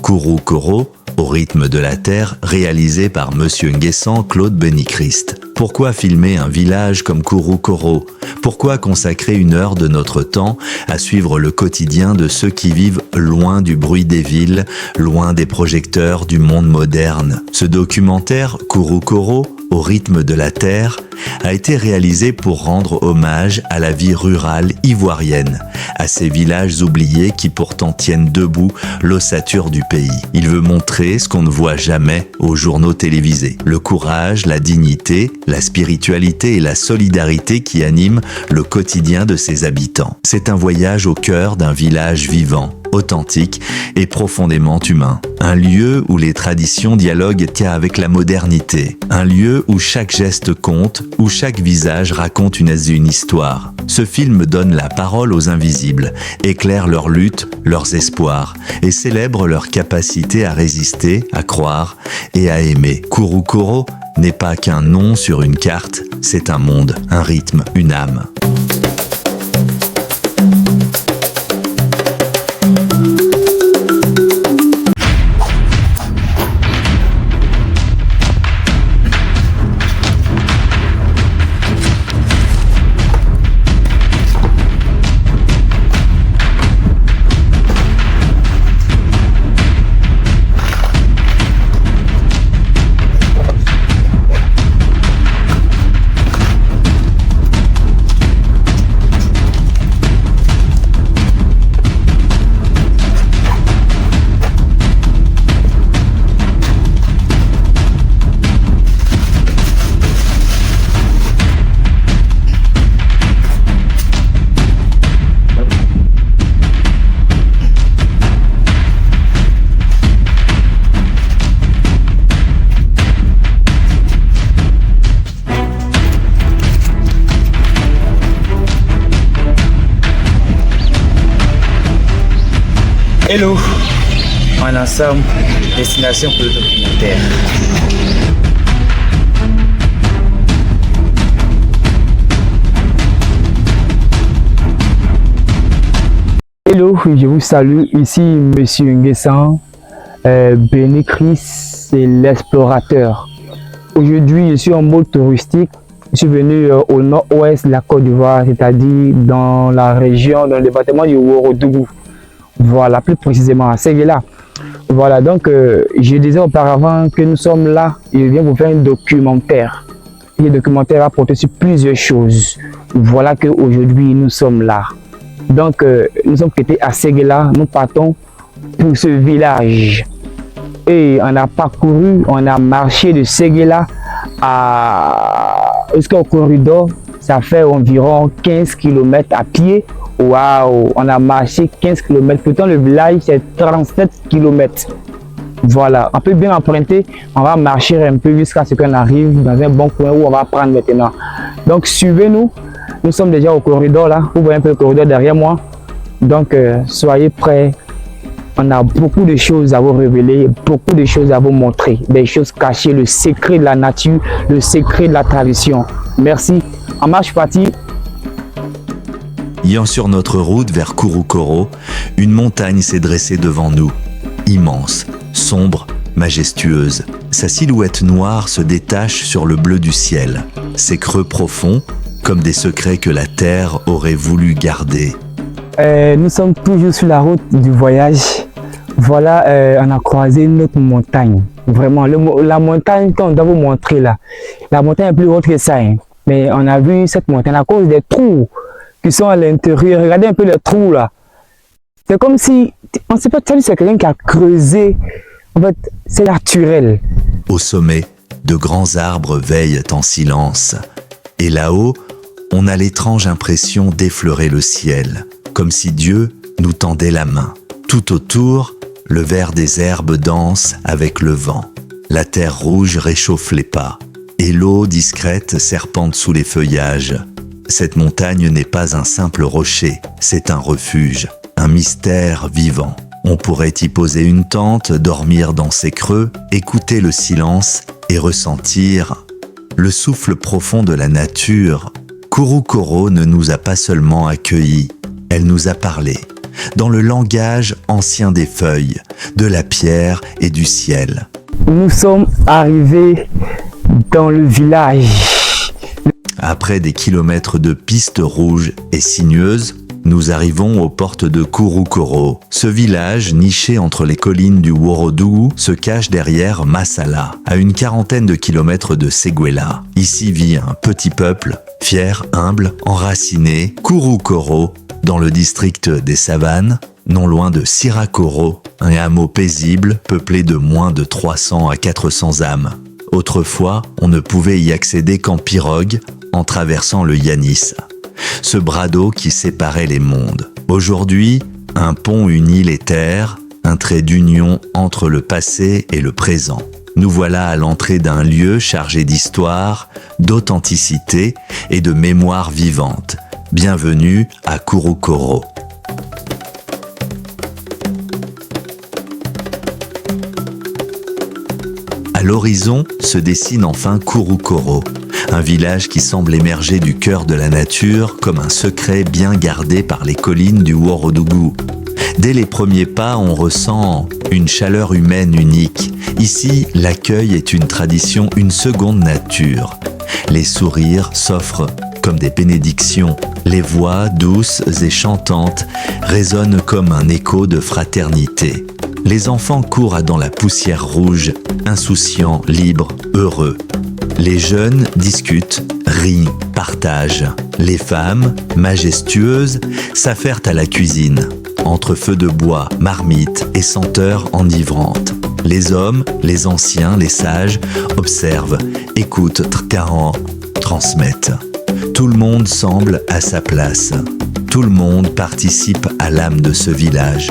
Kourou Koro, au rythme de la terre, réalisé par Monsieur Nguessan Claude Bénichrist. Pourquoi filmer un village comme Kourou Koro? Pourquoi consacrer 1 heure de notre temps à suivre le quotidien de ceux qui vivent loin du bruit des villes, loin des projecteurs du monde moderne? Ce documentaire, Kourou Koro, au rythme de la terre, a été réalisé pour rendre hommage à la vie rurale ivoirienne, à ces villages oubliés qui pourtant tiennent debout l'ossature du pays. Il veut montrer ce qu'on ne voit jamais aux journaux télévisés, le courage, la dignité, la spiritualité et la solidarité qui animent le quotidien de ses habitants. C'est un voyage au cœur d'un village vivant, authentique et profondément humain. Un lieu où les traditions dialoguent avec la modernité. Un lieu où chaque geste compte, où chaque visage raconte une histoire. Ce film donne la parole aux invisibles, éclaire leur lutte, leurs espoirs et célèbre leur capacité à résister, à croire et à aimer. Kourou Koro n'est pas qu'un nom sur une carte, c'est un monde, un rythme, une âme. Hello, en ensemble, destination pour le documentaire. Hello, je vous salue, ici Monsieur Nguessan Bénichrist, c'est l'explorateur. Aujourd'hui, je suis en mode touristique. Je suis venu au nord-ouest de la Côte d'Ivoire, c'est-à-dire dans la région, dans le département du Ouagadougou. Voilà, plus précisément à Séguéla. Voilà, donc je disais auparavant que nous sommes là, je viens vous faire un documentaire. Et le documentaire va porter sur plusieurs choses. Voilà qu'aujourd'hui nous sommes là. Donc nous sommes quittés à Séguéla, nous partons pour ce village. Et on a parcouru, on a marché de Séguéla jusqu'au corridor, ça fait environ 15 km à pied. Waouh, on a marché 15 km, pourtant le village c'est 37 km. Voilà, on peut bien emprunter, on va marcher un peu jusqu'à ce qu'on arrive dans un bon coin où on va prendre maintenant. Donc suivez-nous, nous sommes déjà au corridor là, vous voyez un peu le corridor derrière moi. Donc soyez prêts, on a beaucoup de choses à vous révéler, beaucoup de choses à vous montrer, des choses cachées, le secret de la nature, le secret de la tradition. Merci, en marche partie. Ayant sur notre route vers Kourou Koro, une montagne s'est dressée devant nous, immense, sombre, majestueuse. Sa silhouette noire se détache sur le bleu du ciel. Ses creux profonds, comme des secrets que la terre aurait voulu garder. Nous sommes toujours sur la route du voyage. Voilà, on a croisé notre montagne. Vraiment, la montagne qu'on doit vous montrer là, la montagne est plus haute que ça. Hein. Mais on a vu cette montagne à cause des trous qui sont à l'intérieur. Regardez un peu les trous là. C'est comme si, on ne sait pas, c'est quelqu'un qui a creusé. En fait, c'est naturel. Au sommet, de grands arbres veillent en silence. Et là-haut, on a l'étrange impression d'effleurer le ciel, comme si Dieu nous tendait la main. Tout autour, le vert des herbes danse avec le vent. La terre rouge réchauffe les pas. Et l'eau discrète serpente sous les feuillages. Cette montagne n'est pas un simple rocher, c'est un refuge, un mystère vivant. On pourrait y poser une tente, dormir dans ses creux, écouter le silence et ressentir le souffle profond de la nature. Kourou Koro ne nous a pas seulement accueillis, elle nous a parlé. dans le langage ancien des feuilles, de la pierre et du ciel. Nous sommes arrivés dans le village. Après des kilomètres de pistes rouges et sinueuses, nous arrivons aux portes de Kouroukoro. Ce village, niché entre les collines du Worodougou, se cache derrière Massala, à une quarantaine de kilomètres de Séguéla. Ici vit un petit peuple, fier, humble, enraciné, Kouroukoro, dans le district des Savanes, non loin de Sirakoro, un hameau paisible peuplé de moins de 300 à 400 âmes. Autrefois, on ne pouvait y accéder qu'en pirogue, en traversant le Yanis, ce bras d'eau qui séparait les mondes. Aujourd'hui, un pont unit les terres, un trait d'union entre le passé et le présent. Nous voilà à l'entrée d'un lieu chargé d'histoire, d'authenticité et de mémoire vivante. Bienvenue à Kouroukoro. À l'horizon se dessine enfin Kouroukoro, un village qui semble émerger du cœur de la nature comme un secret bien gardé par les collines du Worodougou. Dès les premiers pas, on ressent une chaleur humaine unique. Ici, l'accueil est une tradition, une seconde nature. Les sourires s'offrent comme des bénédictions. Les voix, douces et chantantes, résonnent comme un écho de fraternité. Les enfants courent dans la poussière rouge, insouciants, libres, heureux. Les jeunes discutent, rient, partagent. Les femmes, majestueuses, s'affairent à la cuisine, entre feux de bois, marmites et senteurs enivrantes. Les hommes, les anciens, les sages, observent, écoutent, trcarant, transmettent. Tout le monde semble à sa place. Tout le monde participe à l'âme de ce village.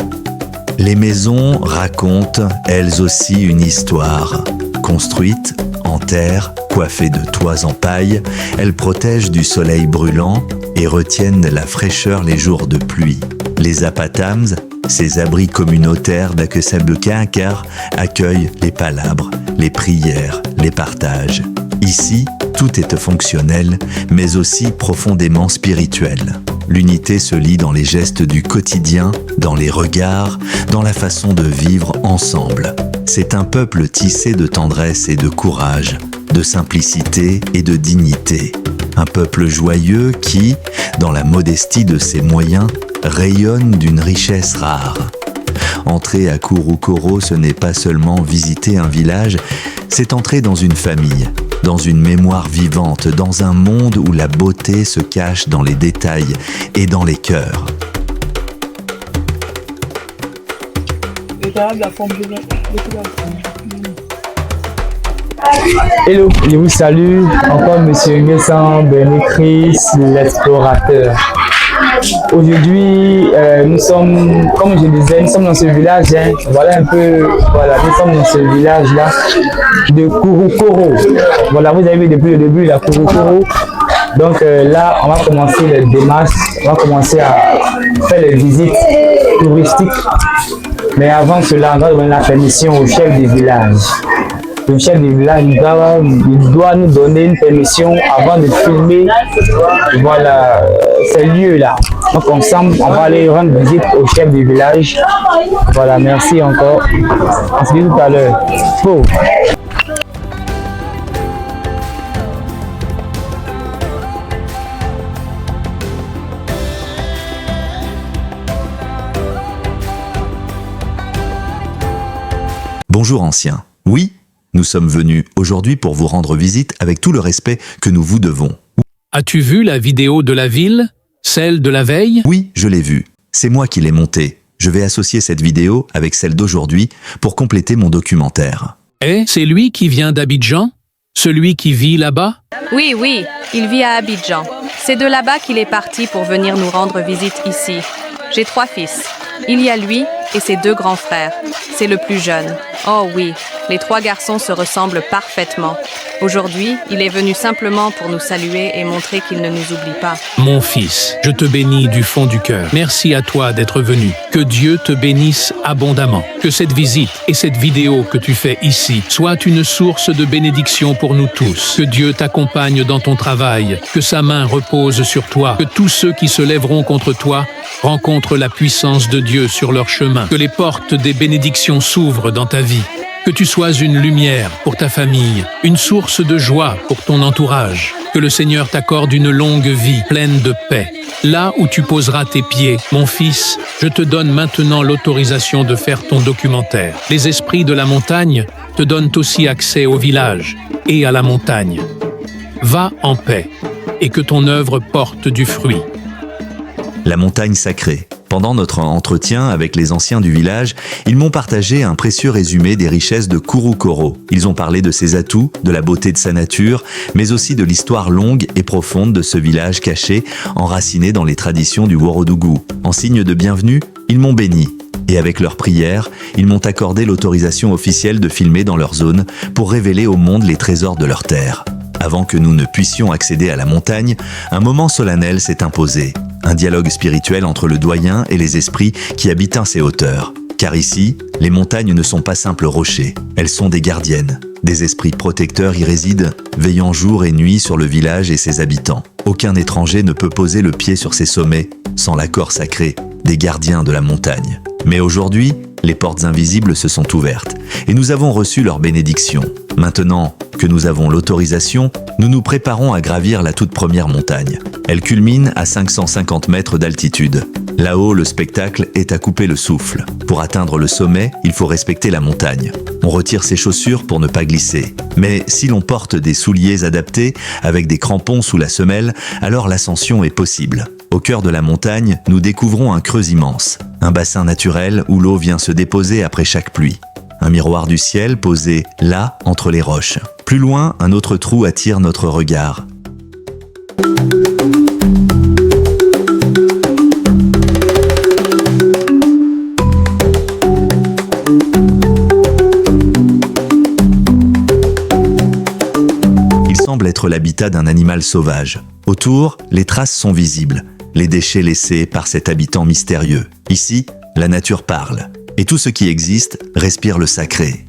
Les maisons racontent, elles aussi, une histoire. Construites en terre, coiffées de toits en paille, elles protègent du soleil brûlant et retiennent la fraîcheur les jours de pluie. Les apatams, ces abris communautaires d'Akesabekakar, accueillent les palabres, les prières, les partages. Ici, tout est fonctionnel, mais aussi profondément spirituel. L'unité se lit dans les gestes du quotidien, dans les regards, dans la façon de vivre ensemble. C'est un peuple tissé de tendresse et de courage, de simplicité et de dignité. Un peuple joyeux qui, dans la modestie de ses moyens, rayonne d'une richesse rare. Entrer à Kouroukoro, ce n'est pas seulement visiter un village, c'est entrer dans une famille, dans une mémoire vivante, dans un monde où la beauté se cache dans les détails et dans les cœurs. Hello, je vous salue. Encore Monsieur Nguessan Bénichrist, l'explorateur. Aujourd'hui, nous sommes, comme je disais, nous sommes dans ce village. Voilà un peu, voilà, nous sommes dans ce village-là de Kouroukoro. Voilà, vous avez vu depuis le début la Kouroukoro. Donc là, on va commencer les démarches, on va commencer à faire les visites touristiques. Mais avant cela, on va donner la permission au chef du village. Le chef du village il doit nous donner une permission avant de filmer, voilà, ces lieux-là. Donc ensemble, on va aller rendre visite au chef du village. Voilà, merci encore. On se dit tout à l'heure. Oh. Bonjour anciens. Oui, nous sommes venus aujourd'hui pour vous rendre visite avec tout le respect que nous vous devons. As-tu vu la vidéo de la ville, celle de la veille? Oui, je l'ai vue. C'est moi qui l'ai montée. Je vais associer cette vidéo avec celle d'aujourd'hui pour compléter mon documentaire. Et c'est lui qui vient d'Abidjan? Celui qui vit là-bas? Oui, oui, il vit à Abidjan. C'est de là-bas qu'il est parti pour venir nous rendre visite ici. J'ai 3 fils. Il y a lui et ses 2 grands frères. C'est le plus jeune. Oh oui, les 3 garçons se ressemblent parfaitement. Aujourd'hui, il est venu simplement pour nous saluer et montrer qu'il ne nous oublie pas. Mon fils, je te bénis du fond du cœur. Merci à toi d'être venu. Que Dieu te bénisse abondamment. Que cette visite et cette vidéo que tu fais ici soient une source de bénédiction pour nous tous. Que Dieu t'accompagne dans ton travail. Que sa main repose sur toi. Que tous ceux qui se lèveront contre toi rencontrent la puissance de Dieu sur leur chemin. Que les portes des bénédictions s'ouvrent dans ta vie. Que tu sois une lumière pour ta famille, une source de joie pour ton entourage. Que le Seigneur t'accorde une longue vie pleine de paix. Là où tu poseras tes pieds, mon fils, je te donne maintenant l'autorisation de faire ton documentaire. Les esprits de la montagne te donnent aussi accès au village et à la montagne. Va en paix et que ton œuvre porte du fruit. La montagne sacrée. Pendant notre entretien avec les anciens du village, ils m'ont partagé un précieux résumé des richesses de Kurukoro. Ils ont parlé de ses atouts, de la beauté de sa nature, mais aussi de l'histoire longue et profonde de ce village caché, enraciné dans les traditions du Worodougou. En signe de bienvenue, ils m'ont béni. Et avec leurs prières, ils m'ont accordé l'autorisation officielle de filmer dans leur zone pour révéler au monde les trésors de leur terre. Avant que nous ne puissions accéder à la montagne, un moment solennel s'est imposé. Un dialogue spirituel entre le doyen et les esprits qui habitent ces hauteurs. Car ici, les montagnes ne sont pas simples rochers, elles sont des gardiennes. Des esprits protecteurs y résident, veillant jour et nuit sur le village et ses habitants. Aucun étranger ne peut poser le pied sur ces sommets sans l'accord sacré des gardiens de la montagne. Mais aujourd'hui, les portes invisibles se sont ouvertes et nous avons reçu leur bénédiction. Maintenant que nous avons l'autorisation, nous nous préparons à gravir la toute première montagne. Elle culmine à 550 mètres d'altitude. Là-haut, le spectacle est à couper le souffle. Pour atteindre le sommet, il faut respecter la montagne. On retire ses chaussures pour ne pas glisser. Mais si l'on porte des souliers adaptés, avec des crampons sous la semelle, alors l'ascension est possible. Au cœur de la montagne, nous découvrons un creux immense. Un bassin naturel où l'eau vient se déposer après chaque pluie. Un miroir du ciel posé là, entre les roches. Plus loin, un autre trou attire notre regard. Il semble être l'habitat d'un animal sauvage. Autour, les traces sont visibles, les déchets laissés par cet habitant mystérieux. Ici, la nature parle. Et tout ce qui existe respire le sacré.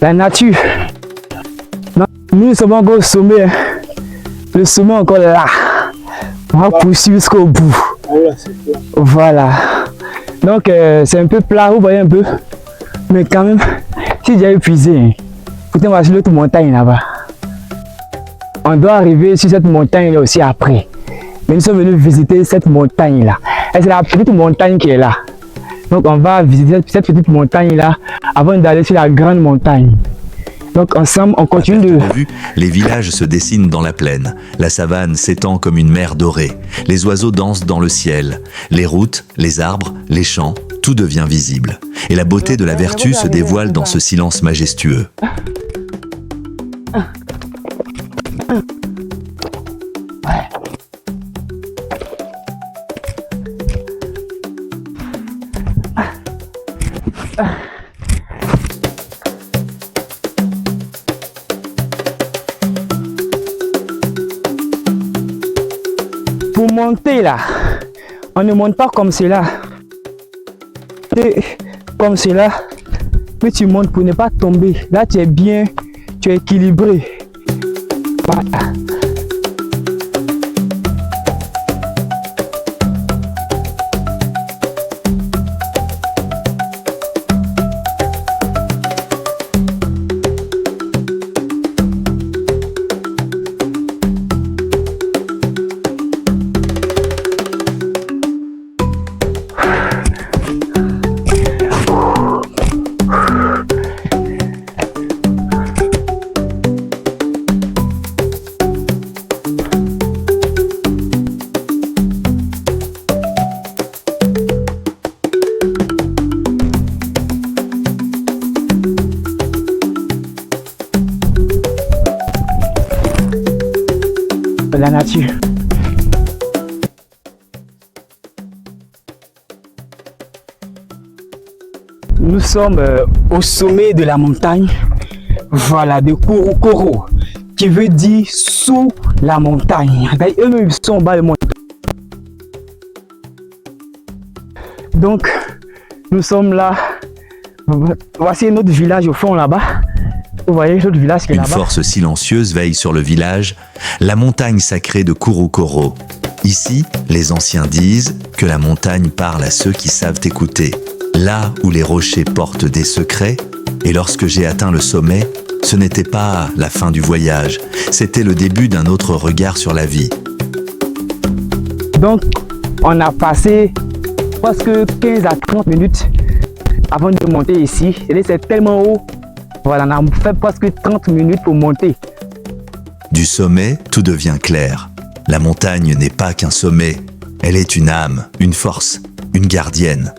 La nature. Non, nous sommes encore au sommet. Le sommet est encore là. On va poursuivre jusqu'au bout. Voilà. Donc c'est un peu plat, vous voyez un peu. Mais quand même, si j'ai épuisé, écoutez, on va sur l'autre montagne là-bas. On doit arriver sur cette montagne là aussi après. Mais nous sommes venus visiter cette montagne là. Et c'est la petite montagne qui est là. Donc on va visiter cette petite montagne là avant d'aller sur la grande montagne. Donc ensemble, on continue de... Vue, les villages se dessinent dans la plaine. La savane s'étend comme une mer dorée. Les oiseaux dansent dans le ciel. Les routes, les arbres, les champs, tout devient visible. Et la beauté de la vertu se dévoile dans ce silence majestueux. Pour monter là, on ne monte pas comme cela. Comme cela, mais tu montes pour ne pas tomber. Là, tu es bien, tu es équilibré. Voilà. nature. Nous sommes au sommet de la montagne, voilà, de Kouroukoro, qui veut dire sous la montagne. Eux-mêmes sont en bas de montagne. Donc, nous sommes là. Voici notre village au fond là-bas. Vous voyez notre village qui est Une là-bas. force silencieuse veille sur le village, la montagne sacrée de Kouroukoro. Ici, les anciens disent que la montagne parle à ceux qui savent écouter. Là où les rochers portent des secrets, et lorsque j'ai atteint le sommet, ce n'était pas la fin du voyage, c'était le début d'un autre regard sur la vie. Donc, on a passé presque 15 à 30 minutes avant de monter ici. C'est tellement haut. Voilà, on a fait presque 30 minutes pour monter. Du sommet, tout devient clair. La montagne n'est pas qu'un sommet, elle est une âme, une force, une gardienne.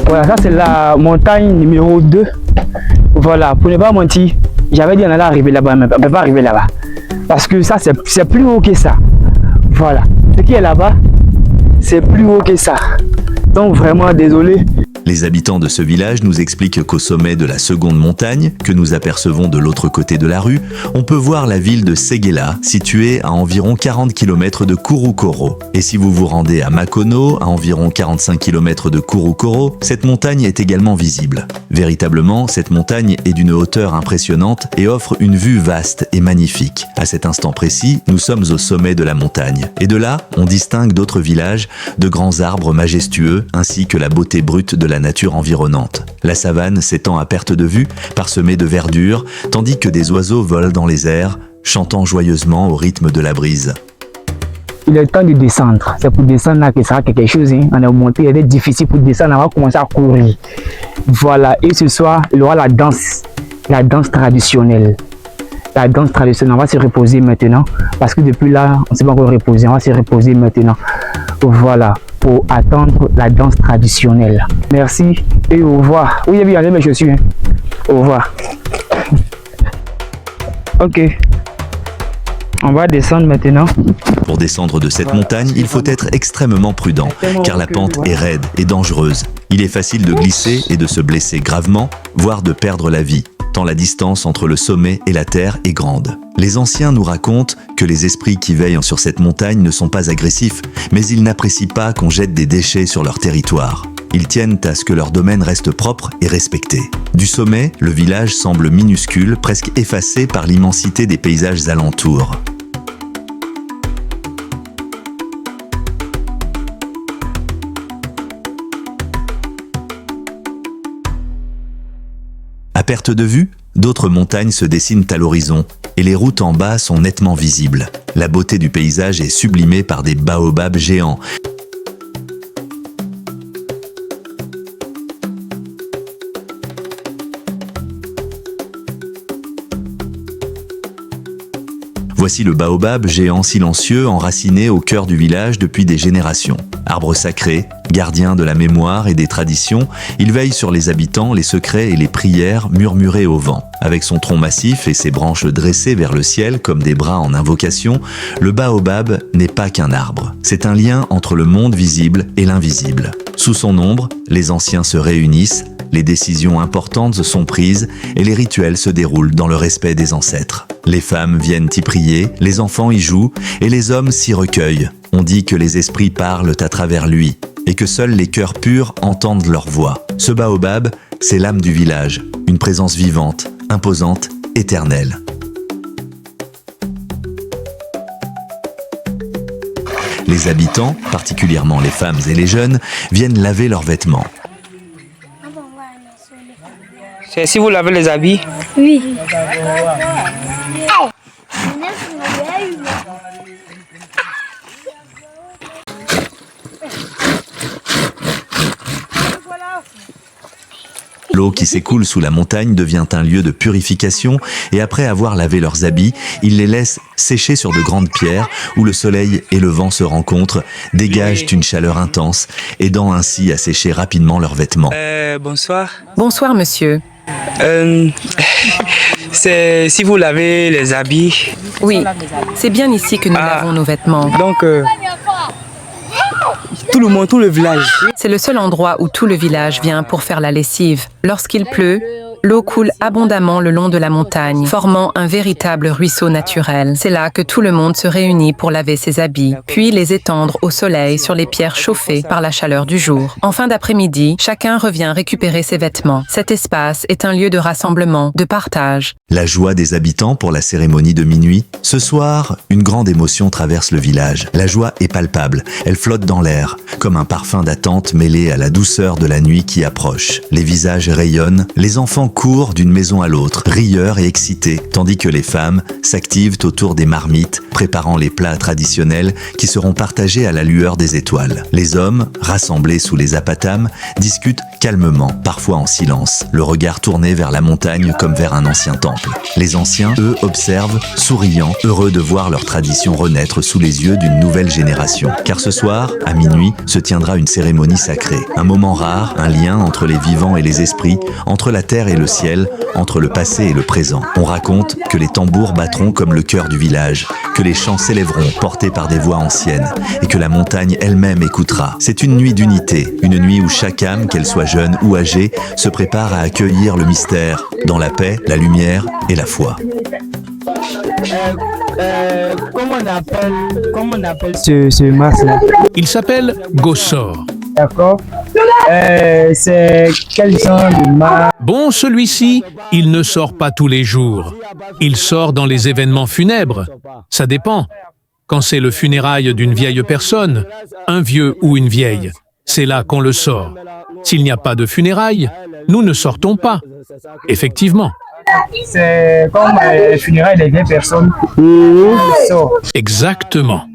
Voilà, ça c'est la montagne numéro 2. Voilà, pour ne pas mentir, j'avais dit on allait arriver là-bas, mais on ne peut pas arriver là-bas. Parce que ça, c'est plus haut que ça. Voilà, ce qui est là-bas, c'est plus haut que ça. Donc vraiment, désolé. Les habitants de ce village nous expliquent qu'au sommet de la seconde montagne, que nous apercevons de l'autre côté de la rue, on peut voir la ville de Séguéla, située à environ 40 km de Kouroukoro. Et si vous vous rendez à Makono, à environ 45 km de Kouroukoro, cette montagne est également visible. Véritablement, cette montagne est d'une hauteur impressionnante et offre une vue vaste et magnifique. À cet instant précis, nous sommes au sommet de la montagne. Et de là, on distingue d'autres villages, de grands arbres majestueux, ainsi que la beauté brute de la nature environnante. La savane s'étend à perte de vue, parsemée de verdure, tandis que des oiseaux volent dans les airs, chantant joyeusement au rythme de la brise. Il est temps de descendre. C'est pour descendre là que ça sera quelque chose. Hein. On est monté, il est difficile pour descendre. On va commencer à courir. Voilà. Et ce soir, il y aura la danse traditionnelle. La danse traditionnelle, on va se reposer maintenant. Parce que depuis là, on ne s'est pas encore reposé. On va se reposer maintenant. Voilà. Pour attendre la danse traditionnelle. Merci et au revoir. Oui, j'ai bien mes chaussures. Hein. Au revoir. Ok. On va descendre maintenant. Pour descendre de cette montagne, il faut être extrêmement prudent, car la pente est raide et dangereuse. Il est facile de glisser et de se blesser gravement, voire de perdre la vie, tant la distance entre le sommet et la terre est grande. Les anciens nous racontent que les esprits qui veillent sur cette montagne ne sont pas agressifs, mais ils n'apprécient pas qu'on jette des déchets sur leur territoire. Ils tiennent à ce que leur domaine reste propre et respecté. Du sommet, le village semble minuscule, presque effacé par l'immensité des paysages alentours. À perte de vue, d'autres montagnes se dessinent à l'horizon et les routes en bas sont nettement visibles. La beauté du paysage est sublimée par des baobabs géants. Voici le baobab géant silencieux enraciné au cœur du village depuis des générations. Arbre sacré, gardien de la mémoire et des traditions, il veille sur les habitants, les secrets et les prières murmurées au vent. Avec son tronc massif et ses branches dressées vers le ciel comme des bras en invocation, le baobab n'est pas qu'un arbre. C'est un lien entre le monde visible et l'invisible. Sous son ombre, les anciens se réunissent, les décisions importantes sont prises et les rituels se déroulent dans le respect des ancêtres. Les femmes viennent y prier, les enfants y jouent et les hommes s'y recueillent. On dit que les esprits parlent à travers lui et que seuls les cœurs purs entendent leur voix. Ce baobab, c'est l'âme du village, une présence vivante, imposante, éternelle. Les habitants, particulièrement les femmes et les jeunes, viennent laver leurs vêtements. C'est si vous lavez les habits. Oui. L'eau L'eau qui s'écoule sous la montagne devient un lieu de purification et après avoir lavé leurs habits, ils les laissent sécher sur de grandes pierres où le soleil et le vent se rencontrent, dégagent une chaleur intense, aidant ainsi à sécher rapidement leurs vêtements. Bonsoir. Bonsoir, monsieur. C'est si vous lavez les habits. Oui, c'est bien ici que nous lavons nos vêtements. Donc, tout le monde, tout le village. C'est le seul endroit où tout le village vient pour faire la lessive. Lorsqu'il pleut, l'eau coule abondamment le long de la montagne, formant un véritable ruisseau naturel. C'est là que tout le monde se réunit pour laver ses habits, puis les étendre au soleil sur les pierres chauffées par la chaleur du jour. En fin d'après-midi, chacun revient récupérer ses vêtements. Cet espace est un lieu de rassemblement, de partage. La joie des habitants pour la cérémonie de minuit. Ce soir, une grande émotion traverse le village. La joie est palpable, elle flotte dans l'air, comme un parfum d'attente mêlé à la douceur de la nuit qui approche. Les visages rayonnent, les enfants courent d'une maison à l'autre, rieurs et excités, tandis que les femmes s'activent autour des marmites, préparant les plats traditionnels qui seront partagés à la lueur des étoiles. Les hommes, rassemblés sous les apatames, discutent calmement, parfois en silence, le regard tourné vers la montagne comme vers un ancien temple. Les anciens, eux, observent, souriant, heureux de voir leur tradition renaître sous les yeux d'une nouvelle génération. Car ce soir, à minuit, se tiendra une cérémonie sacrée. Un moment rare, un lien entre les vivants et les esprits, entre la terre et le ciel, entre le passé et le présent. On raconte que les tambours battront comme le cœur du village, que les chants s'élèveront portés par des voix anciennes et que la montagne elle-même écoutera. C'est une nuit d'unité, une nuit où chaque âme, qu'elle soit jeune ou âgée, se prépare à accueillir le mystère dans la paix, la lumière et la foi. Comment on appelle ce masque-là? Il s'appelle Gossor. D'accord. C'est quel genre de masque? Bon, celui-ci, il ne sort pas tous les jours. Il sort dans les événements funèbres. Ça dépend. Quand c'est le funérail d'une vieille personne, un vieux ou une vieille, c'est là qu'on le sort. S'il n'y a pas de funérailles, nous ne sortons pas. Effectivement. C'est comme les funérailles des vieilles personnes. Exactement.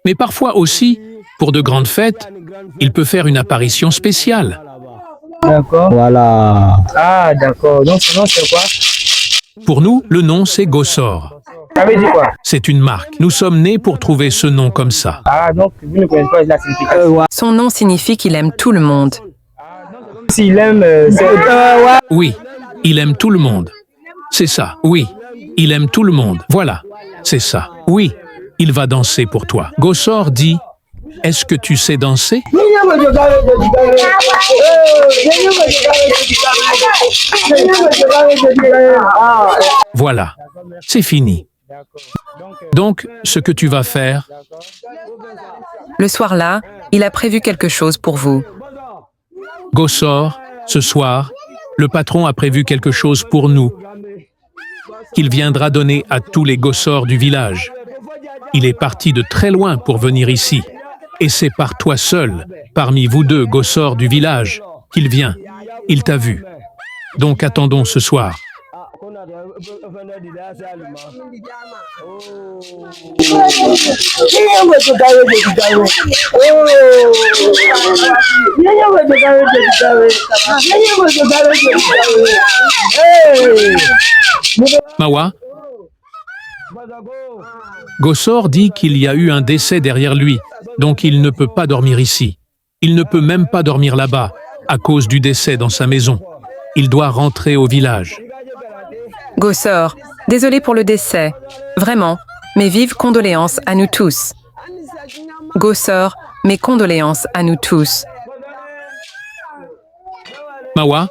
Mais parfois aussi, pour de grandes fêtes, il peut faire une apparition spéciale. D'accord. Voilà. Ah, d'accord. Donc, son nom, c'est quoi? Pour nous, le nom, c'est Gossor. Ça veut dire quoi? C'est une marque. Nous sommes nés pour trouver ce nom comme ça. Ah, donc, vous ne connaissez pas la signification. Son nom signifie qu'il aime tout le monde. S'il aime, Oui, il aime tout le monde. C'est ça, oui. Il aime tout le monde. Voilà, c'est ça. Oui, il va danser pour toi. Gossor dit, est-ce que tu sais danser? Voilà, c'est fini. Donc, ce que tu vas faire, Le soir-là, il a prévu quelque chose pour vous. Gossor, ce soir, le patron a prévu quelque chose pour nous, qu'il viendra donner à tous les Gossors du village. Il est parti de très loin pour venir ici. Et c'est par toi seul, parmi vous deux Gossors du village, qu'il vient. Il t'a vu. Donc attendons ce soir. Mawa, Gossor dit qu'il y a eu un décès derrière lui, donc il ne peut pas dormir ici. Il ne peut même pas dormir là-bas, à cause du décès dans sa maison. Il doit rentrer au village. Gossor, désolé pour le décès. Vraiment, mes vives condoléances à nous tous. Gossor, mes condoléances à nous tous. Mawa,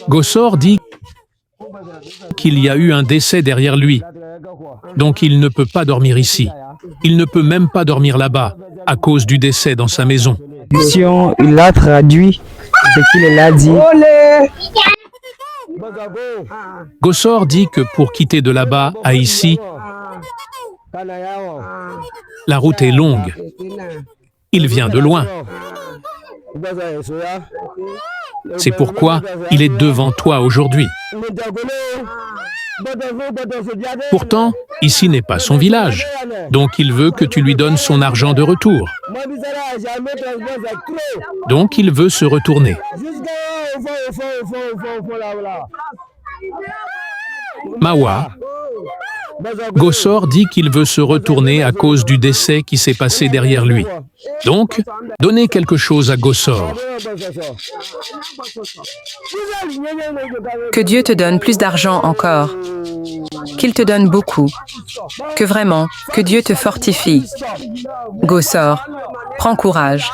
Gossor dit qu'il y a eu un décès derrière lui, donc il ne peut pas dormir ici. Il ne peut même pas dormir là-bas, à cause du décès dans sa maison. Il a traduit ce qu'il a dit. Gossor dit que pour quitter de là-bas à ici, la route est longue. Il vient de loin. C'est pourquoi il est devant toi aujourd'hui. Pourtant, ici n'est pas son village, donc il veut que tu lui donnes son argent de retour. Donc il veut se retourner. Mawa, Gossor dit qu'il veut se retourner à cause du décès qui s'est passé derrière lui. Donc, donnez quelque chose à Gossor. Que Dieu te donne plus d'argent encore. Qu'il te donne beaucoup. Que vraiment, que Dieu te fortifie. Gossor, prends courage.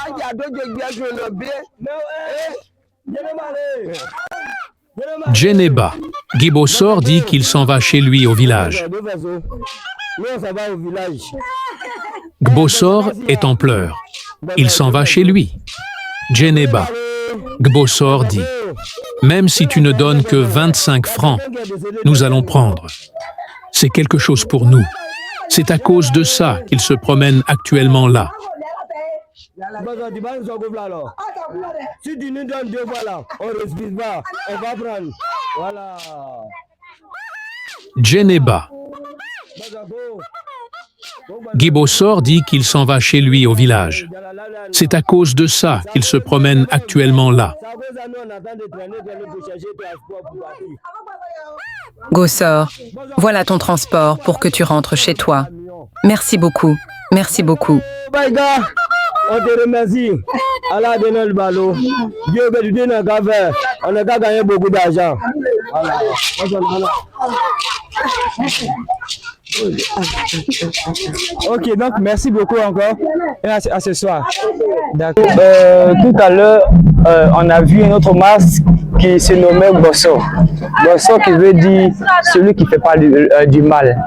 Djeneba, Gibossor dit qu'il s'en va chez lui au village. Gbossor est en pleurs. Il s'en va chez lui. Djeneba, Gbossor dit, même si tu ne donnes que 25 francs, nous allons prendre. C'est quelque chose pour nous. C'est à cause de ça qu'il se promène actuellement là. Si tu nous donnes 2 fois là, on ne respire pas, on va prendre. Voilà. Djeneba, Gibossor dit qu'il s'en va chez lui au village. C'est à cause de ça qu'il se promène actuellement là. Gossor, voilà ton transport pour que tu rentres chez toi. Merci beaucoup. Merci beaucoup. On te remercie. Allah a donné le ballon. Dieu veut du bien faire. On a gagné beaucoup d'argent. Voilà. Ok, donc merci beaucoup encore et à ce soir. D'accord. Tout à l'heure, on a vu un autre masque qui se nommait Gossor. Gossor qui veut dire celui qui fait pas du mal.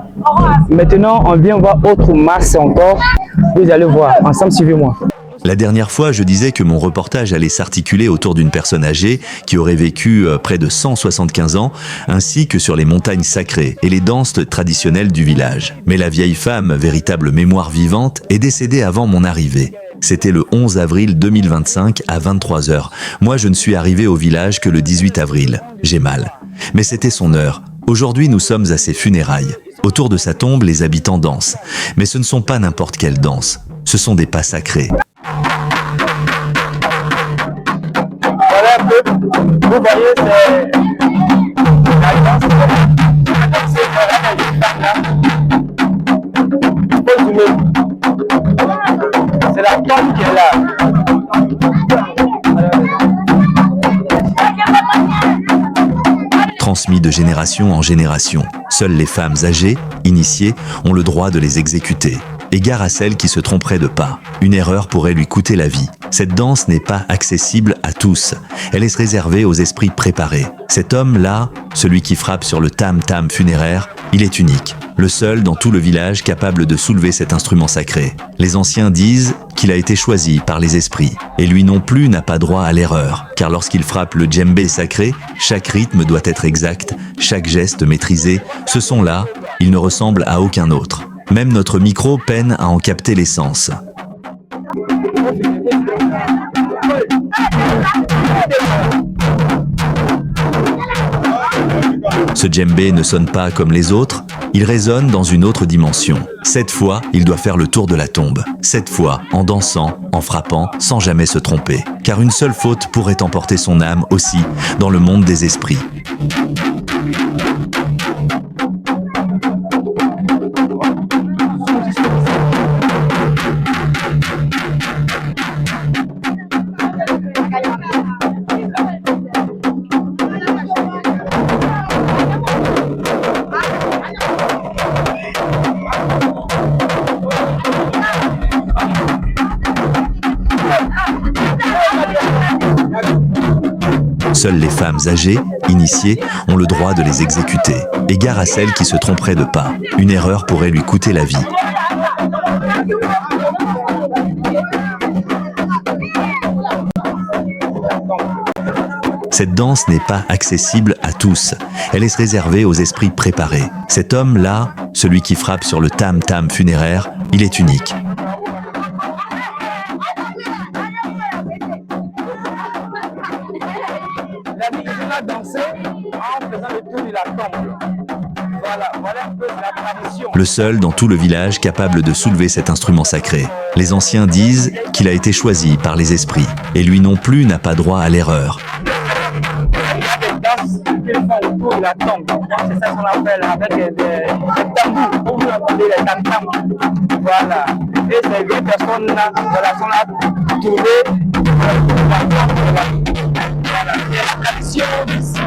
Maintenant, on vient voir autre masque encore. Vous allez voir. Ensemble, suivez-moi. La dernière fois, je disais que mon reportage allait s'articuler autour d'une personne âgée qui aurait vécu près de 175 ans, ainsi que sur les montagnes sacrées et les danses traditionnelles du village. Mais la vieille femme, véritable mémoire vivante, est décédée avant mon arrivée. C'était le 11 avril 2025 à 23 h. Moi, je ne suis arrivé au village que le 18 avril. J'ai mal. Mais c'était son heure. Aujourd'hui, nous sommes à ses funérailles. Autour de sa tombe, les habitants dansent. Mais ce ne sont pas n'importe quelle danse. Ce sont des pas sacrés. Voilà un peu. Vous voyez, c'est la danse. C'est la tombe qui est là. Transmis de génération en génération, seules les femmes âgées, initiées, ont le droit de les exécuter. Égard à celle qui se tromperait de pas. Une erreur pourrait lui coûter la vie. Cette danse n'est pas accessible à tous. Elle est réservée aux esprits préparés. Cet homme-là, celui qui frappe sur le tam-tam funéraire, il est unique. Le seul dans tout le village capable de soulever cet instrument sacré. Les anciens disent qu'il a été choisi par les esprits. Et lui non plus n'a pas droit à l'erreur. Car lorsqu'il frappe le djembé sacré, chaque rythme doit être exact, chaque geste maîtrisé. Ce son-là, il ne ressemble à aucun autre. Même notre micro peine à en capter l'essence. Ce djembé ne sonne pas comme les autres, il résonne dans une autre dimension. 7 fois, il doit faire le tour de la tombe. 7 fois, en dansant, en frappant, sans jamais se tromper. Car une seule faute pourrait emporter son âme aussi dans le monde des esprits. Seules les femmes âgées, initiées, ont le droit de les exécuter. Égard à celle qui se tromperait de pas. Une erreur pourrait lui coûter la vie. Cette danse n'est pas accessible à tous. Elle est réservée aux esprits préparés. Cet homme-là, celui qui frappe sur le tam-tam funéraire, il est unique. La danser en faisant le tour de la tombe. Le seul dans tout le village capable de soulever cet instrument sacré. Les anciens disent qu'il a été choisi par les esprits, et lui non plus n'a pas droit à l'erreur. Autour de la tombe. C'est ça qu'on appelle avec des tambours. Vous entendez les tam-tams. Voilà. Et ces vieilles personnes-là, voilà, sont là tournées. Voilà. C'est la tradition d'ici.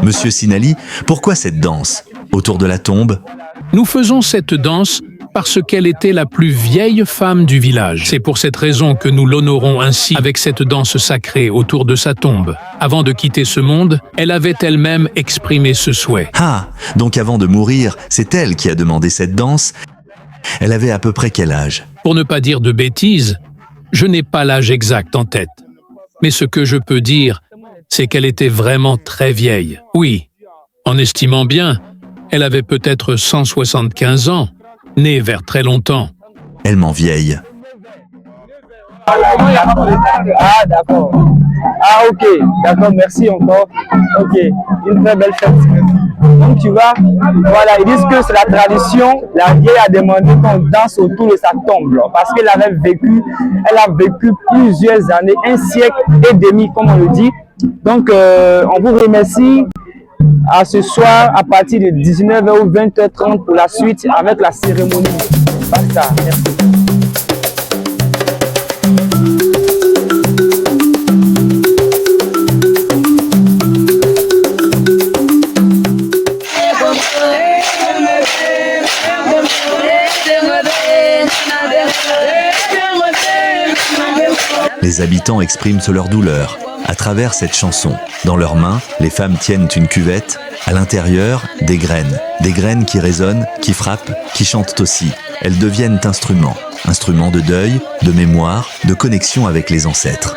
Monsieur Sinali, pourquoi cette danse autour de la tombe? Nous faisons cette danse parce qu'elle était la plus vieille femme du village. C'est pour cette raison que nous l'honorons ainsi avec cette danse sacrée autour de sa tombe. Avant de quitter ce monde, elle avait elle-même exprimé ce souhait. Ah, donc avant de mourir, c'est elle qui a demandé cette danse. Elle avait à peu près quel âge? Pour ne pas dire de bêtises, je n'ai pas l'âge exact en tête. Mais ce que je peux dire, c'est qu'elle était vraiment très vieille. Oui, en estimant bien, elle avait peut-être 175 ans, née vers très longtemps. Elle m'en vieille. Ah, d'accord. Ah, ok. D'accord, merci encore. Ok, une très belle fête. Donc, tu vois, voilà, ils disent que c'est la tradition. La vieille a demandé qu'on danse autour de sa tombe, là, parce qu'elle a vécu plusieurs années, un siècle et demi, comme on le dit. Donc, on vous remercie à ce soir à partir de 19h ou 20h30 pour la suite avec la cérémonie. Basta, merci. Les habitants expriment leur douleur à travers cette chanson. Dans leurs mains, les femmes tiennent une cuvette. À l'intérieur, des graines qui résonnent, qui frappent, qui chantent aussi. Elles deviennent instruments de deuil, de mémoire, de connexion avec les ancêtres.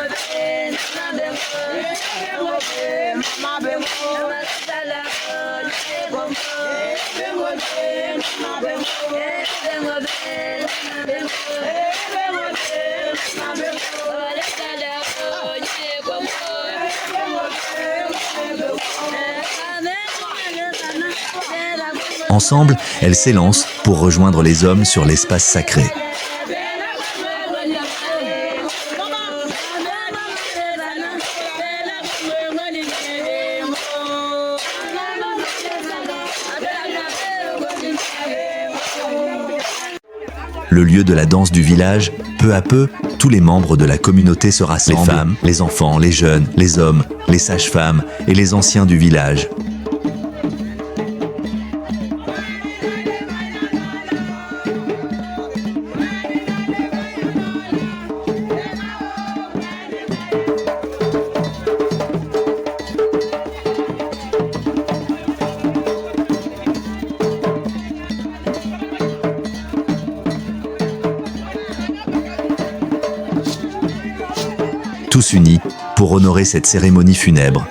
Ensemble, elles s'élancent pour rejoindre les hommes sur l'espace sacré. Le lieu de la danse du village, peu à peu, tous les membres de la communauté se rassemblent. Les femmes, les enfants, les jeunes, les hommes, les sages-femmes et les anciens du village. Tous unis pour honorer cette cérémonie funèbre.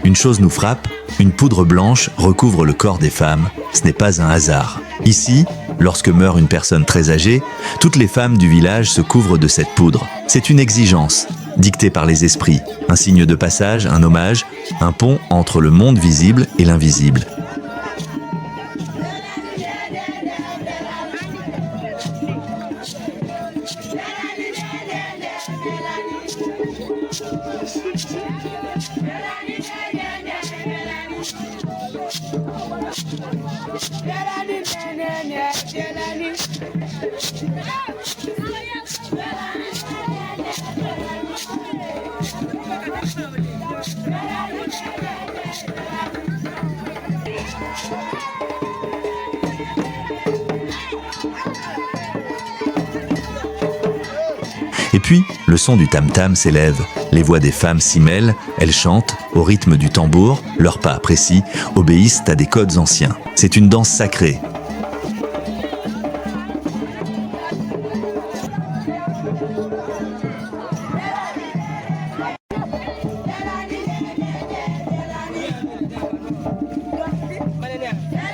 Une chose nous frappe, une poudre blanche recouvre le corps des femmes. Ce n'est pas un hasard. Ici, lorsque meurt une personne très âgée, toutes les femmes du village se couvrent de cette poudre. C'est une exigence, dictée par les esprits, un signe de passage, un hommage, un pont entre le monde visible et l'invisible. Et puis, le son du tam-tam s'élève. Les voix des femmes s'y mêlent, elles chantent, au rythme du tambour, leurs pas précis obéissent à des codes anciens. C'est une danse sacrée.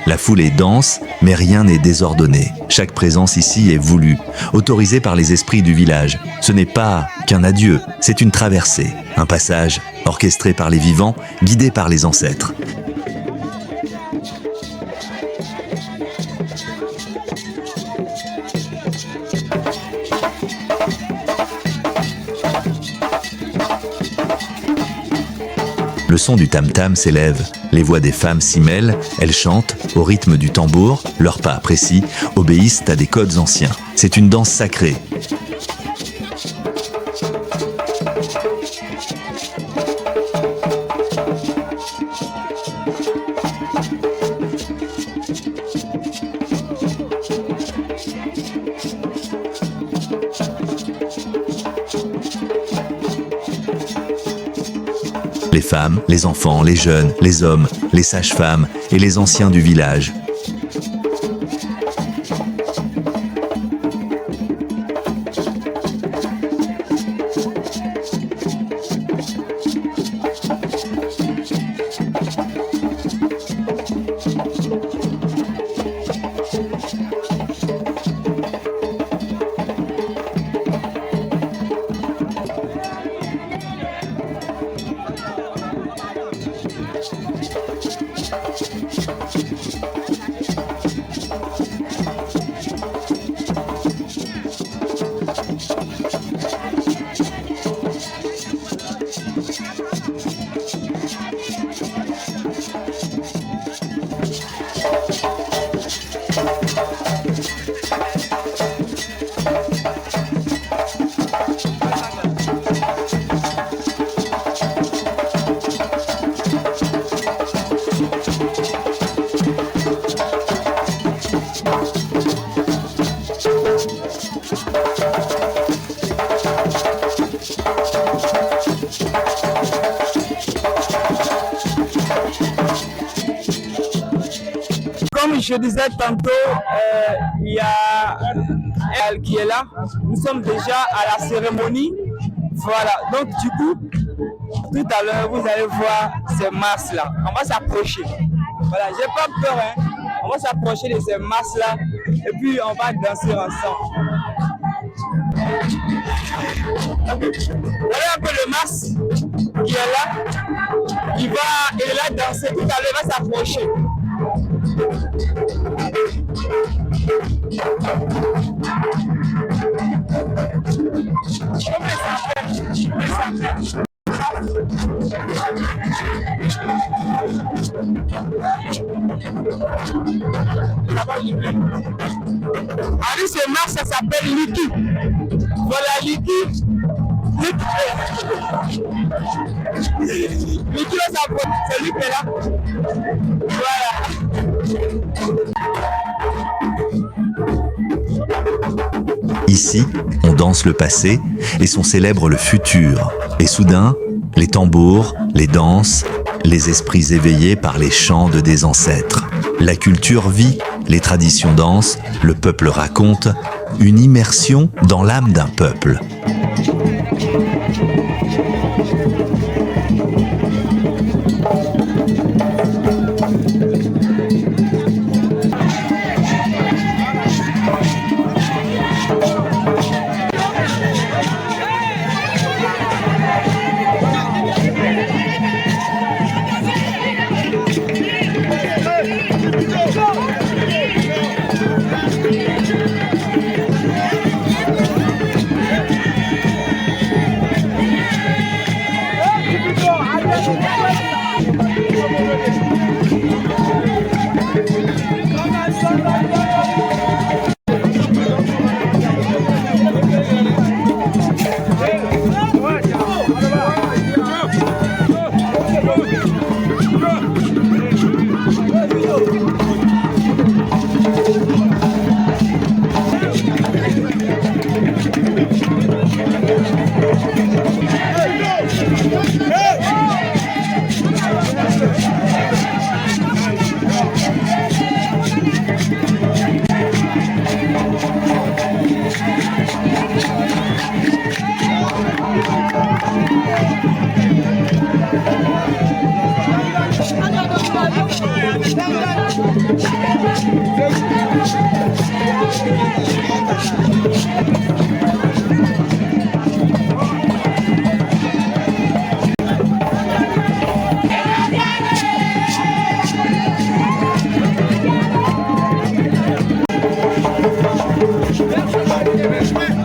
La foule est dense, mais rien n'est désordonné. Chaque présence ici est voulue, autorisée par les esprits du village. Ce n'est pas qu'un adieu, c'est une traversée, un passage orchestré par les vivants, guidé par les ancêtres. Le son du tam-tam s'élève, les voix des femmes s'y mêlent, elles chantent, au rythme du tambour, leurs pas précis obéissent à des codes anciens. C'est une danse sacrée. Les femmes, les enfants, les jeunes, les hommes, les sages-femmes et les anciens du village. Comme je disais tantôt, il y a elle qui est là. Nous sommes déjà à la cérémonie. Voilà, donc du coup, tout à l'heure, vous allez voir ces masses-là. On va s'approcher. Voilà, j'ai pas peur, hein. On va s'approcher de ces masses-là et puis on va danser ensemble. Voilà un peu le masse qui est là. Il est là danser. Tout à l'heure, il va s'approcher. Allez, ce marche, ça s'appelle Liki. Voilà, Liki. Liki, là, c'est lui qui est là. Voilà. Ici, on danse le passé et son célèbre le futur. Et soudain, les tambours, les danses, les esprits éveillés par les chants de des ancêtres. La culture vit, les traditions dansent, le peuple raconte, une immersion dans l'âme d'un peuple.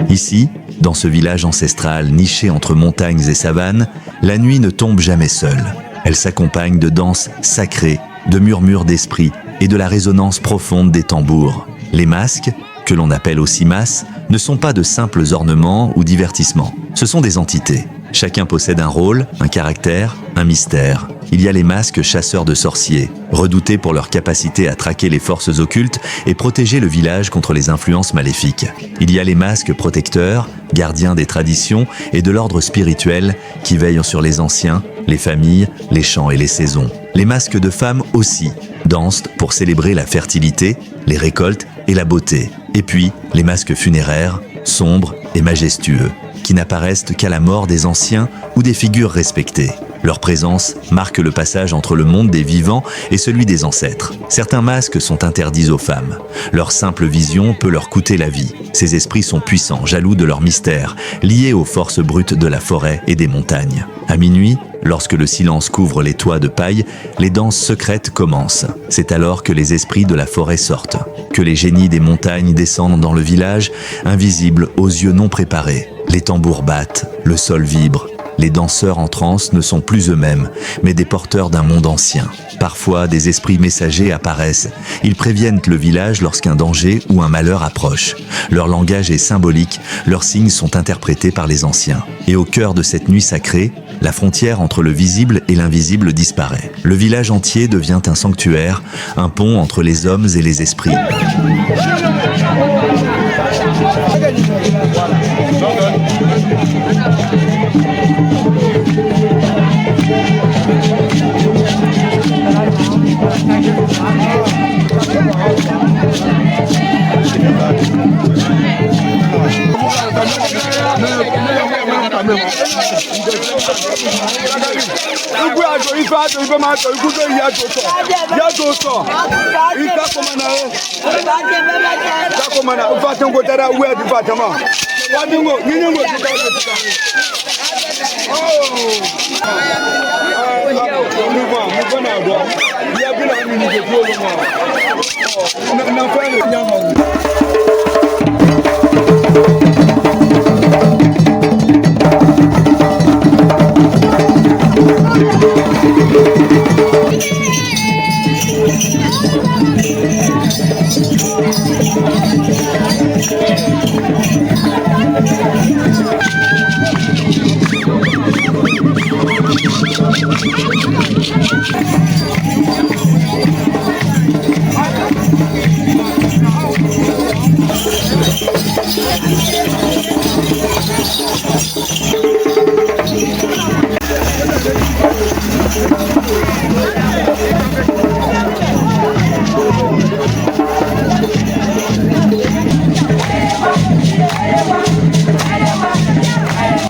Ici, dans ce village ancestral niché entre montagnes et savanes, la nuit ne tombe jamais seule. Elle s'accompagne de danses sacrées, de murmures d'esprit et de la résonance profonde des tambours. Les masques, que l'on appelle aussi masses, ne sont pas de simples ornements ou divertissements. Ce sont des entités. Chacun possède un rôle, un caractère, un mystère. Il y a les masques chasseurs de sorciers, redoutés pour leur capacité à traquer les forces occultes et protéger le village contre les influences maléfiques. Il y a les masques protecteurs, gardiens des traditions et de l'ordre spirituel qui veillent sur les anciens, les familles, les champs et les saisons. Les masques de femmes aussi dansent pour célébrer la fertilité, les récoltes et la beauté. Et puis, les masques funéraires, sombres et majestueux, qui n'apparaissent qu'à la mort des anciens ou des figures respectées. Leur présence marque le passage entre le monde des vivants et celui des ancêtres. Certains masques sont interdits aux femmes. Leur simple vision peut leur coûter la vie. Ces esprits sont puissants, jaloux de leur mystère, liés aux forces brutes de la forêt et des montagnes. À minuit, lorsque le silence couvre les toits de paille, les danses secrètes commencent. C'est alors que les esprits de la forêt sortent, que les génies des montagnes descendent dans le village, invisibles aux yeux non préparés. Les tambours battent, le sol vibre. Les danseurs en transe ne sont plus eux-mêmes, mais des porteurs d'un monde ancien. Parfois, des esprits messagers apparaissent. Ils préviennent le village lorsqu'un danger ou un malheur approche. Leur langage est symbolique, leurs signes sont interprétés par les anciens. Et au cœur de cette nuit sacrée, la frontière entre le visible et l'invisible disparaît. Le village entier devient un sanctuaire, un pont entre les hommes et les esprits.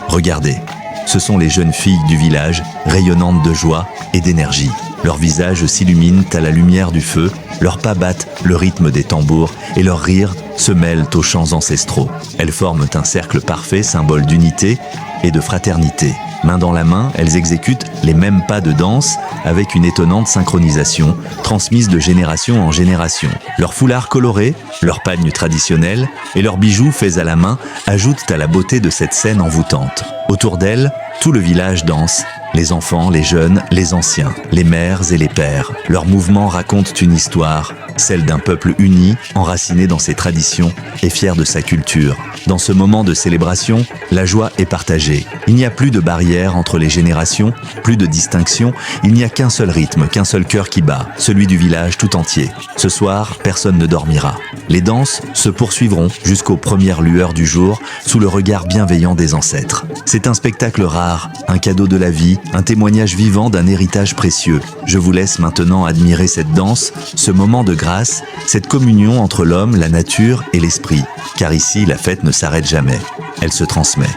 Regardez, ce sont les jeunes filles du village, rayonnantes de joie et d'énergie. Leurs visages s'illuminent à la lumière du feu, leurs pas battent le rythme des tambours et leurs rires se mêlent aux chants ancestraux. Elles forment un cercle parfait, symbole d'unité et de fraternité. Main dans la main, elles exécutent les mêmes pas de danse avec une étonnante synchronisation, transmise de génération en génération. Leurs foulards colorés, leurs pagnes traditionnels et leurs bijoux faits à la main ajoutent à la beauté de cette scène envoûtante. Autour d'elles, tout le village danse. Les enfants, les jeunes, les anciens, les mères et les pères. Leurs mouvements racontent une histoire, celle d'un peuple uni, enraciné dans ses traditions et fier de sa culture. Dans ce moment de célébration, la joie est partagée. Il n'y a plus de barrière entre les générations, plus de distinction, il n'y a qu'un seul rythme, qu'un seul cœur qui bat, celui du village tout entier. Ce soir, personne ne dormira. Les danses se poursuivront jusqu'aux premières lueurs du jour, sous le regard bienveillant des ancêtres. C'est un spectacle rare, un cadeau de la vie, un témoignage vivant d'un héritage précieux. Je vous laisse maintenant admirer cette danse, ce moment de grâce, cette communion entre l'homme, la nature et l'esprit. Car ici, la fête ne s'arrête jamais. Elle se transmet.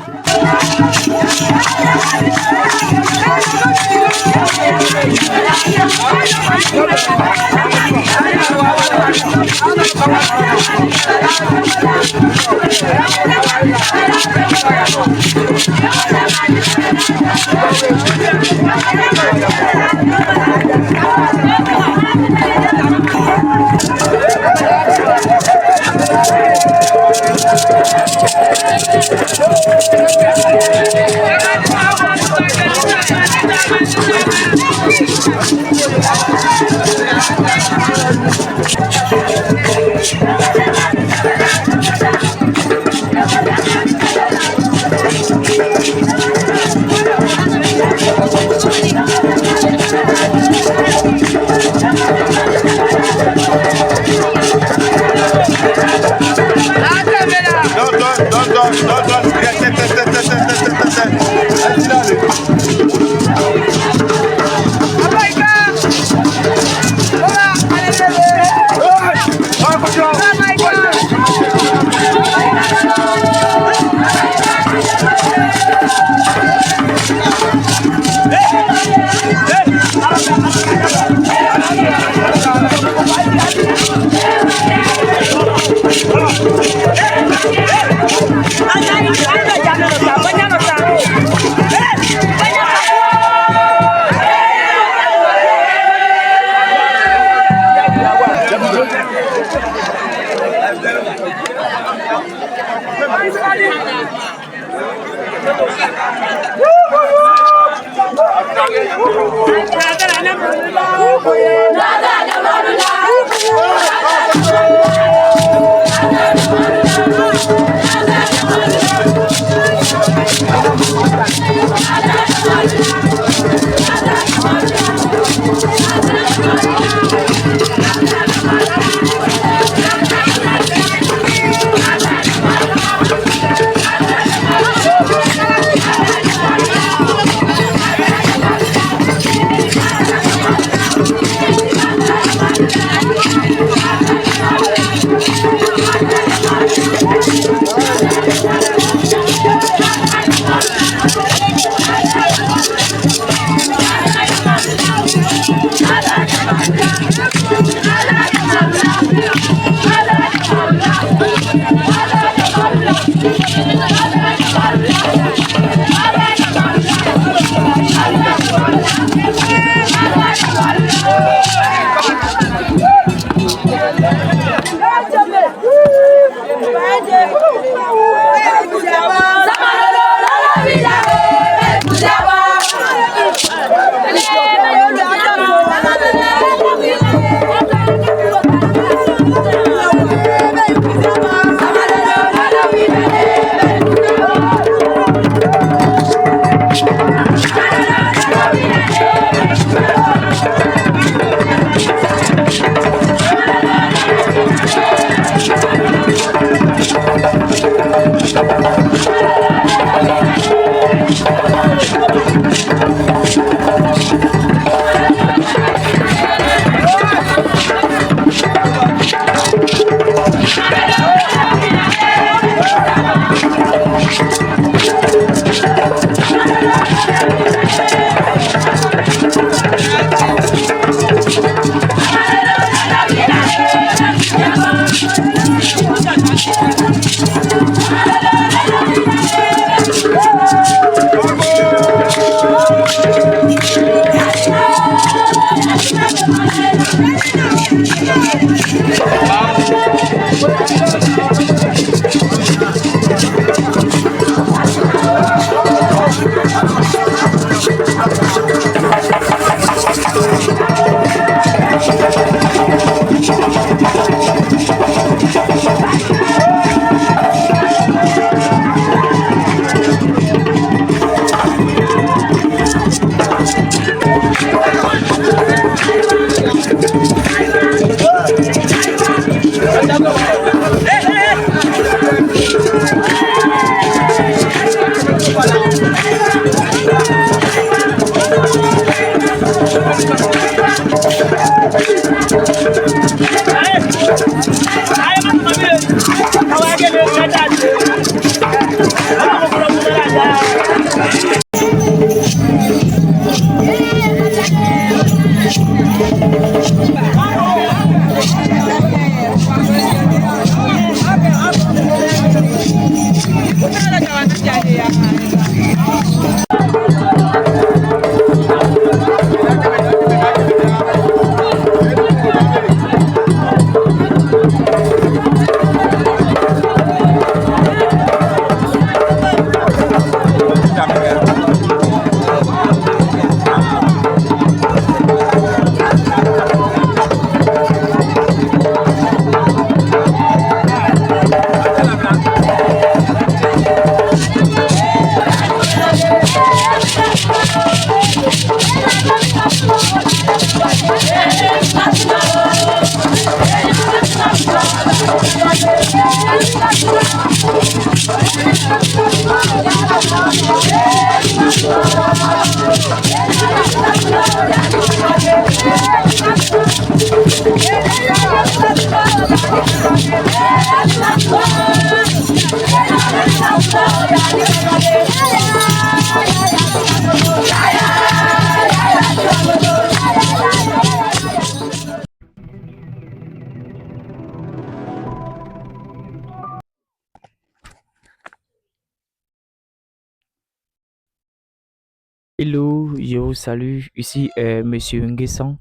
Hello, je vous salue. Ici Monsieur Nguessan.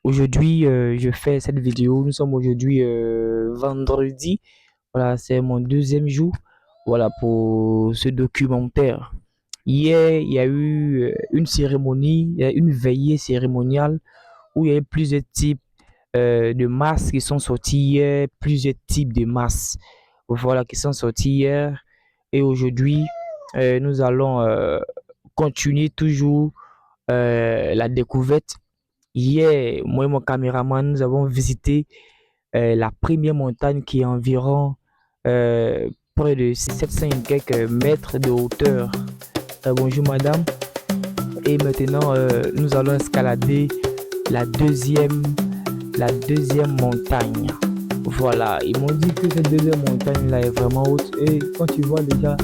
Aujourd'hui, je fais cette vidéo. Nous sommes aujourd'hui vendredi. Voilà, c'est mon deuxième jour. Voilà pour ce documentaire. Hier, il y a eu une cérémonie, il y a une veillée cérémoniale où il y a eu plusieurs types de masques qui sont sortis hier, plusieurs types de masques. Voilà, qui sont sortis hier. Et aujourd'hui, nous allons continuer toujours la découverte. Hier, moi et mon caméraman, nous avons visité la première montagne qui est environ près de 700 et quelques mètres de hauteur. Bonjour madame. Et maintenant, nous allons escalader la deuxième montagne. Voilà, ils m'ont dit que cette deuxième montagne là est vraiment haute. Et quand tu vois déjà,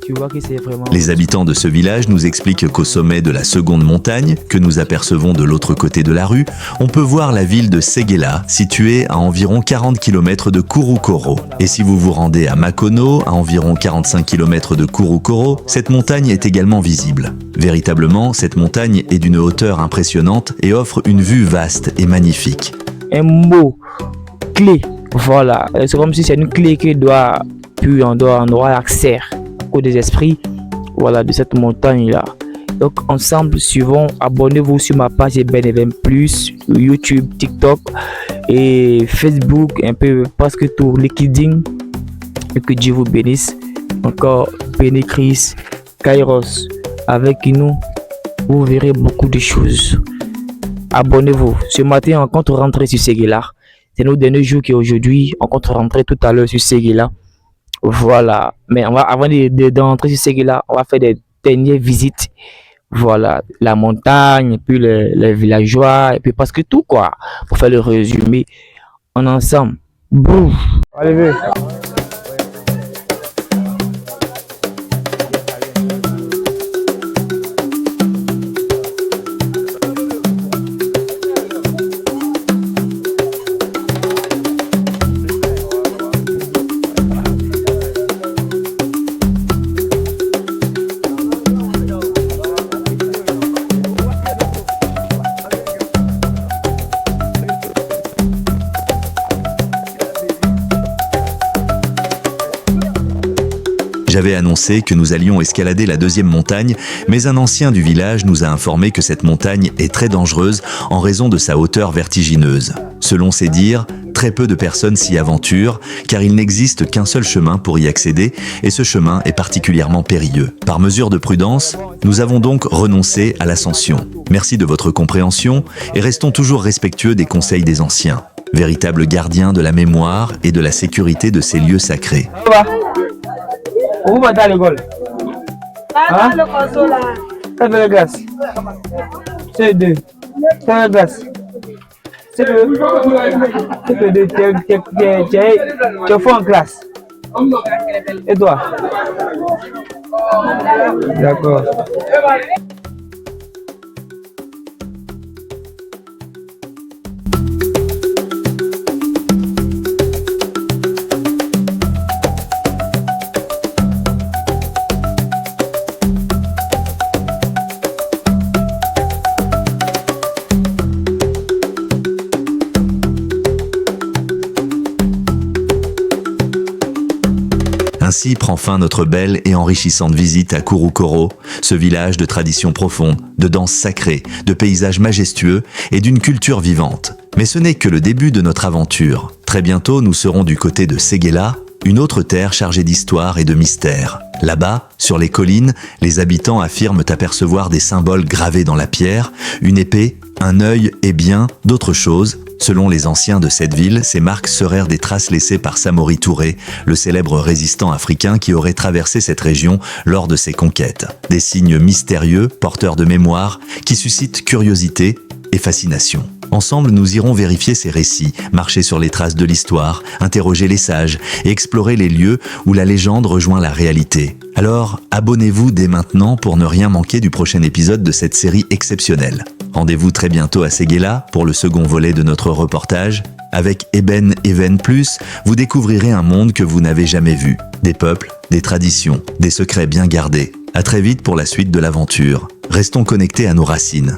tu vois que c'est vraiment Les habitants de ce village nous expliquent qu'au sommet de la seconde montagne, que nous apercevons de l'autre côté de la rue, on peut voir la ville de Séguéla, située à environ 40 km de Kouroukoro. Et si vous vous rendez à Makono, à environ 45 km de Kouroukoro, cette montagne est également visible. Véritablement, cette montagne est d'une hauteur impressionnante et offre une vue vaste et magnifique. un mot clé. Voilà, c'est comme si c'est une clé qui doit, puis on aura accès au des esprits, voilà, de cette montagne là. Donc ensemble, suivons, abonnez-vous sur ma page Ben Plus, YouTube, TikTok et Facebook, un peu presque tout, LinkedIn. Et que Dieu vous bénisse. Encore béni Christ, Kairos, avec nous, vous verrez beaucoup de choses. Abonnez-vous. Ce matin, on compte rentrer sur Séguéla. C'est nos derniers jours qui aujourd'hui, on compte rentrer tout à l'heure sur Séguéla. Voilà. Mais on va, avant d'entrer sur Séguéla, on va faire des dernières visites. Voilà, la montagne, puis les villageois, et puis presque tout quoi. Pour faire le résumé en ensemble. Boum. Allez, J'avais annoncé que nous allions escalader la deuxième montagne, mais un ancien du village nous a informé que cette montagne est très dangereuse en raison de sa hauteur vertigineuse. Selon ses dires, très peu de personnes s'y aventurent, car il n'existe qu'un seul chemin pour y accéder, et ce chemin est particulièrement périlleux. Par mesure de prudence, nous avons donc renoncé à l'ascension. Merci de votre compréhension, et restons toujours respectueux des conseils des anciens, véritables gardiens de la mémoire et de la sécurité de ces lieux sacrés. où va à l'école? Hein? Ça fait la glace. C'est deux. Ça fait la glace. C'est deux. C'est deux. Tu es fort en classe. Et toi? D'accord. Ainsi prend fin notre belle et enrichissante visite à Kouroukoro, ce village de traditions profondes, de danses sacrées, de paysages majestueux et d'une culture vivante. Mais ce n'est que le début de notre aventure. Très bientôt, nous serons du côté de Séguéla, une autre terre chargée d'histoire et de mystère. Là-bas, sur les collines, les habitants affirment apercevoir des symboles gravés dans la pierre, une épée, un œil et bien d'autres choses. Selon les anciens de cette ville, ces marques seraient des traces laissées par Samori Touré, le célèbre résistant africain qui aurait traversé cette région lors de ses conquêtes. Des signes mystérieux, porteurs de mémoire, qui suscitent curiosité et fascination. Ensemble, nous irons vérifier ces récits, marcher sur les traces de l'histoire, interroger les sages et explorer les lieux où la légende rejoint la réalité. Alors, abonnez-vous dès maintenant pour ne rien manquer du prochain épisode de cette série exceptionnelle. Rendez-vous très bientôt à Séguéla pour le second volet de notre reportage. Avec Eben Even Plus, vous découvrirez un monde que vous n'avez jamais vu. Des peuples, des traditions, des secrets bien gardés. À très vite pour la suite de l'aventure. Restons connectés à nos racines.